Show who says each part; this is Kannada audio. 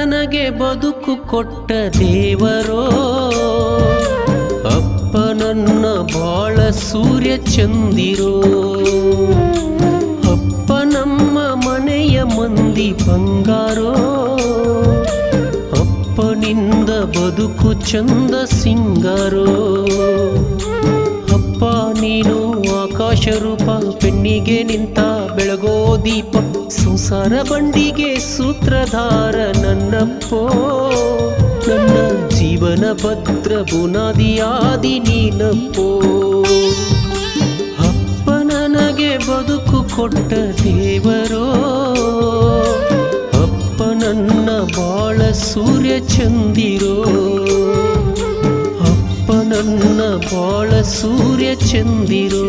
Speaker 1: ನನಗೆ ಬದುಕು ಕೊಟ್ಟ ದೇವರೋ, ಅಪ್ಪ ನನ್ನ ಬಾಳ ಸೂರ್ಯ ಚಂದಿರೋ, ಅಪ್ಪ ನಮ್ಮ ಮನೆಯ ಮಂದಿ ಬಂಗಾರೋ, ಅಪ್ಪನಿಂದ ಬದುಕು ಚಂದ ಸಿಂಗಾರೋ. ಅಪ್ಪ ನೀನು ಆಕಾಶ ರೂಪ, ಪೆಣ್ಣಿಗೆ ನಿಂತ ಬೆಳಗೋ ದೀಪ, ಸಂಸಾರ ಬಂಡಿಗೆ ಸೂತ್ರಧಾರ ನನ್ನಪ್ಪೋ, ನನ್ನ ಜೀವನ ಭದ್ರ ಬುನಾದಿಯಾದಿ ನೀನಪ್ಪೋ. ಅಪ್ಪ ನನಗೆ ಬದುಕು ಕೊಟ್ಟ ದೇವರೋ, ಅಪ್ಪ ನನ್ನ ಬಾಳ ಸೂರ್ಯ ಚಂದಿರೋ, ಅಪ್ಪ ನನ್ನ ಬಾಳ ಸೂರ್ಯ ಚಂದಿರೋ.